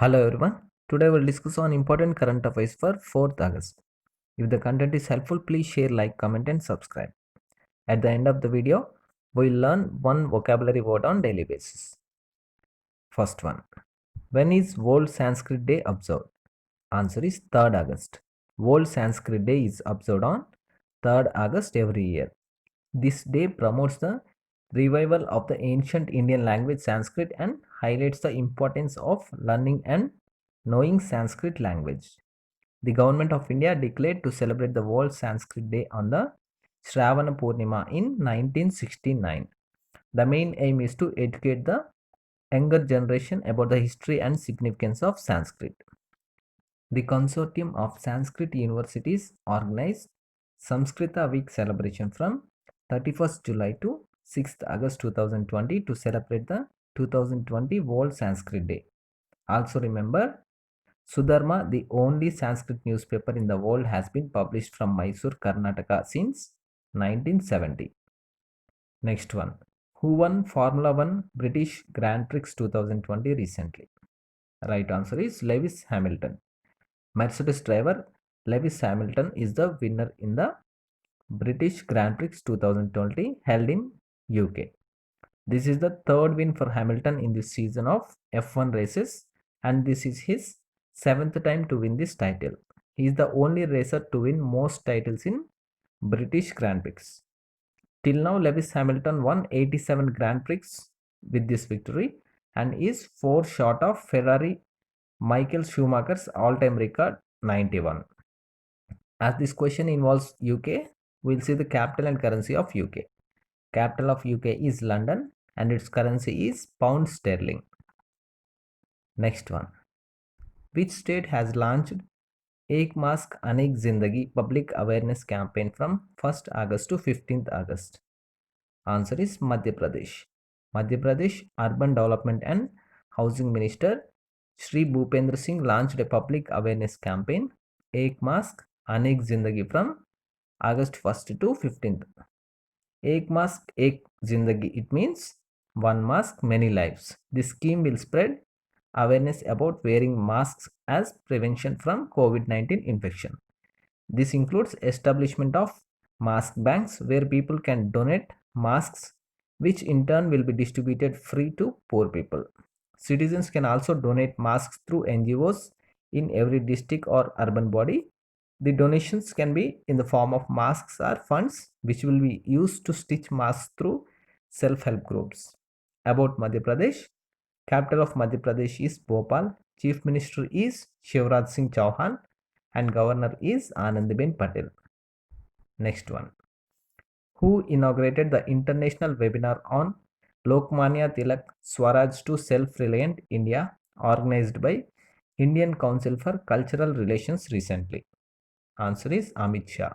Hello everyone. Today we'll discuss on important current affairs for 4th August. If the content is helpful, please share, like, comment and subscribe. At the end of the video, we'll learn one vocabulary word on daily basis. First one. When is World Sanskrit Day observed? Answer is 3rd August. World Sanskrit Day is observed on 3rd August every year. This day promotes the revival of the ancient Indian language Sanskrit and highlights the importance of learning and knowing Sanskrit language. The Government of India declared to celebrate the World Sanskrit Day on the Shravana Purnima in 1969. The main aim is to educate the younger generation about the history and significance of Sanskrit. The Consortium of Sanskrit Universities organized Samskrita Week celebration from 31st July to 6th August 2020 to celebrate the 2020 World Sanskrit Day. Also remember, Sudharma, the only Sanskrit newspaper in the world, has been published from Mysore, Karnataka since 1970. Next one. Who won Formula 1 British Grand Prix 2020 recently? Right answer is Lewis Hamilton. Mercedes driver Lewis Hamilton is the winner in the British Grand Prix 2020 held in UK. This is the third win for Hamilton in this season of F1 races, and this is his seventh time to win this title. He is the only racer to win most titles in British Grand Prix. Till now, Lewis Hamilton won 87 Grand Prix with this victory and is 4 short of Ferrari Michael Schumacher's all-time record 91. As this question involves UK, we'll see the capital and currency of UK. Capital of UK is London and its currency is pound sterling. Next one. Which state has launched Ek Mask Anek Zindagi public awareness campaign from 1st August to 15th August? Answer is Madhya Pradesh. Madhya Pradesh Urban Development and Housing Minister Shri Bhupendra Singh launched a public awareness campaign Ek Mask Anek Zindagi from August 1st to 15th. Ek mask, ek zindagi. It means one mask, many lives. This scheme will spread awareness about wearing masks as prevention from COVID-19 infection. This includes establishment of mask banks where people can donate masks, which in turn will be distributed free to poor people. Citizens can also donate masks through NGOs in every district or urban body. The donations can be in the form of masks or funds, which will be used to stitch masks through self-help groups. About Madhya Pradesh, capital of Madhya Pradesh is Bhopal, Chief Minister is Shivraj Singh Chauhan, and Governor is Anandiben Patel. Next one. Who inaugurated the international webinar on Lokmanya Tilak Swaraj to Self-Reliant India organized by Indian Council for Cultural Relations recently? Answer is Amit Shah.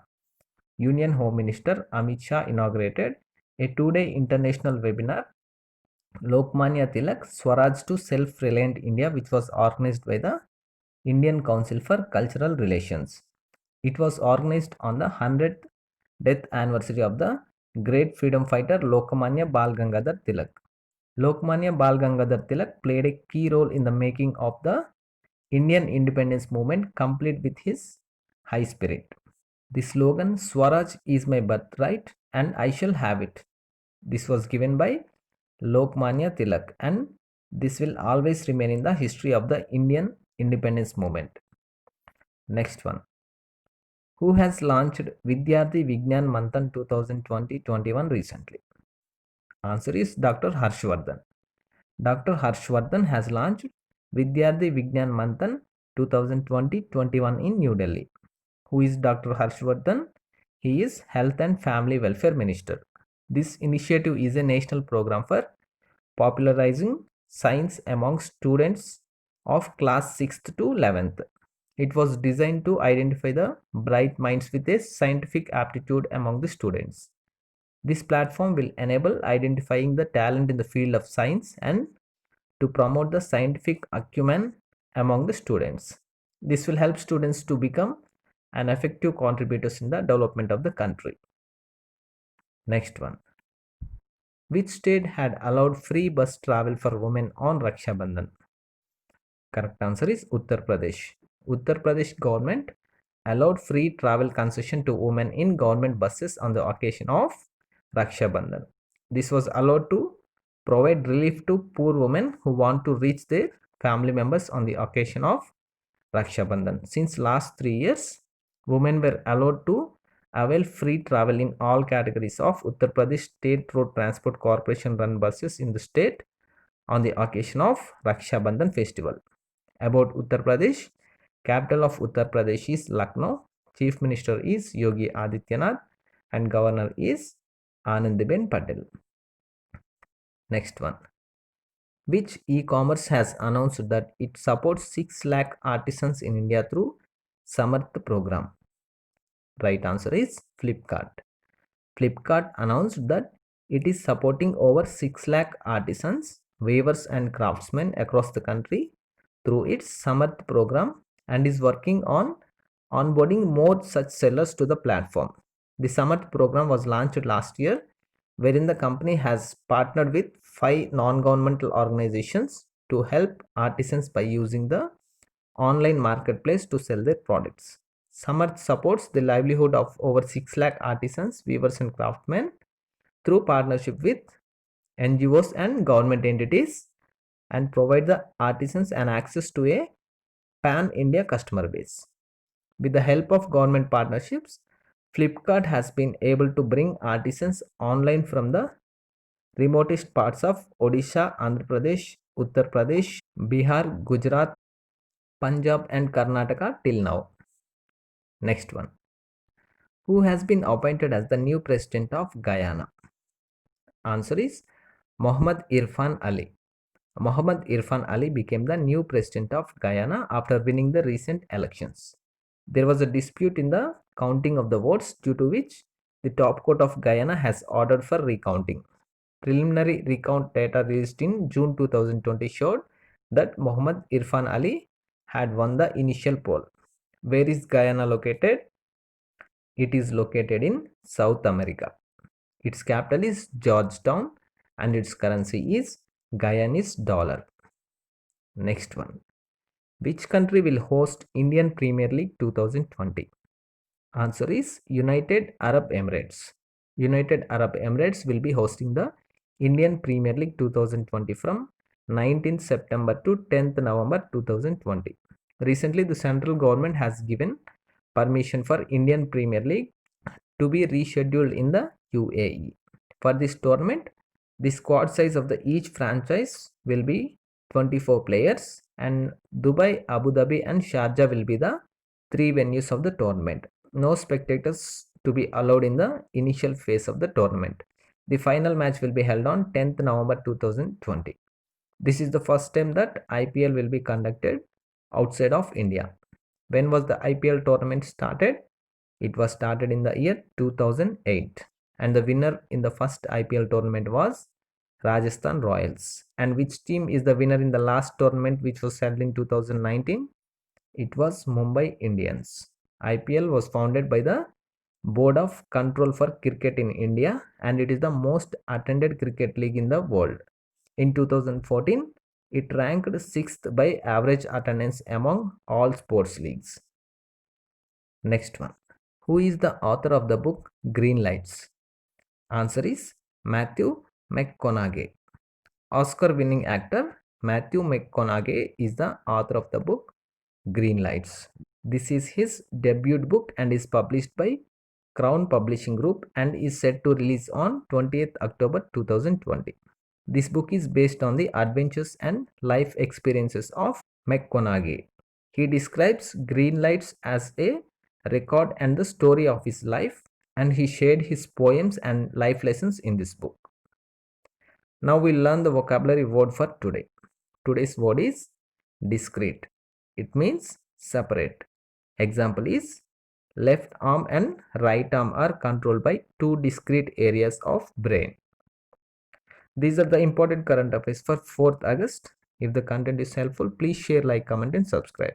Union Home Minister Amit Shah inaugurated a 2-day international webinar Lokmanya Tilak Swaraj to Self-Reliant India, which was organized by the Indian Council for Cultural Relations. It was organized on the 100th death anniversary of the great freedom fighter Lokmanya Bal Gangadhar Tilak. Lokmanya Bal Gangadhar Tilak played a key role in the making of the Indian independence movement, complete with his high spirit. The slogan Swaraj is my birthright and I shall have it. This was given by Lokmanya Tilak, and this will always remain in the history of the Indian independence movement. Next one. Who has launched Vidyarthi Vignan Manthan 2020-21 recently? Answer is Dr. Harshvardhan. Dr. Harshvardhan has launched Vidyarthi Vignan Manthan 2020-21 in New Delhi. Who is Dr. Harshvardhan? He is Health and Family Welfare Minister. This initiative is a national program for popularizing science among students of class 6th to 11th. It was designed to identify the bright minds with a scientific aptitude among the students. This platform will enable identifying the talent in the field of science and to promote the scientific acumen among the students. This will help students to become an effective contributors in the development of the country. Next one. Which state had allowed free bus travel for women on Raksha Bandhan? Correct answer is Uttar Pradesh. Uttar Pradesh government allowed free travel concession to women in government buses on the occasion of Raksha Bandhan. This was allowed to provide relief to poor women who want to reach their family members on the occasion of Raksha Bandhan. Since last 3 years, women were allowed to avail free travel in all categories of Uttar Pradesh State Road Transport Corporation run buses in the state on the occasion of Raksha Bandhan festival. About Uttar Pradesh, capital of Uttar Pradesh is Lucknow, Chief Minister is Yogi Adityanath, and Governor is Anandiben Patel. Next one. Which e-commerce has announced that it supports 6 lakh artisans in India through Samarth program? Right answer is Flipkart. Flipkart announced that it is supporting over 6 lakh artisans, weavers and craftsmen across the country through its Samarth program and is working on onboarding more such sellers to the platform. The Samarth program was launched last year, wherein the company has partnered with 5 non-governmental organizations to help artisans by using the online marketplace to sell their products. Samarth supports the livelihood of over 6 lakh artisans, weavers and craftsmen through partnership with NGOs and government entities and provide the artisans an access to a pan-India customer base. With the help of government partnerships, Flipkart has been able to bring artisans online from the remotest parts of Odisha, Andhra Pradesh, Uttar Pradesh, Bihar, Gujarat, Punjab and Karnataka till now. Next one. Who has been appointed as the new president of Guyana? Answer is Mohammad Irfan Ali. Mohammad Irfan Ali became the new president of Guyana after winning the recent elections. There was a dispute in the counting of the votes, due to which the top court of Guyana has ordered for recounting. Preliminary recount data released in June 2020 showed that Mohammad Irfan Ali had won the initial poll. Where is Guyana located? It is located in South America. Its capital is Georgetown and its currency is Guyanese dollar. Next one. Which country will host Indian Premier League 2020? Answer is United Arab Emirates. United Arab Emirates will be hosting the Indian Premier League 2020 from 19th September to 10th November 2020. Recently, the central government has given permission for Indian Premier League to be rescheduled in the UAE. For this tournament, the squad size of each franchise will be 24 players and Dubai, Abu Dhabi and Sharjah will be the 3 venues of the tournament. No spectators to be allowed in the initial phase of the tournament. The final match will be held on 10th November 2020. This is the first time that IPL will be conducted outside of India. When was the IPL tournament started? It was started in the year 2008 and the winner in the first IPL tournament was Rajasthan Royals. And which team is the winner in the last tournament which was held in 2019? It was Mumbai Indians. IPL was founded by the Board of Control for Cricket in India and it is the most attended cricket league in the world. In 2014, it ranked 6th by average attendance among all sports leagues. Next one. Who is the author of the book Green Lights? Answer is Matthew McConaughey. Oscar-winning actor Matthew McConaughey is the author of the book Green Lights. This is his debut book and is published by Crown Publishing Group and is set to release on 20th October 2020. This book is based on the adventures and life experiences of McConaughey. He describes green lights as a record and the story of his life, and he shared his poems and life lessons in this book. Now we'll learn the vocabulary word for today. Today's word is discrete. It means separate. Example is left arm and right arm are controlled by 2 discrete areas of brain. These are the important current affairs for 4th August. If the content is helpful, please share, like, comment and subscribe.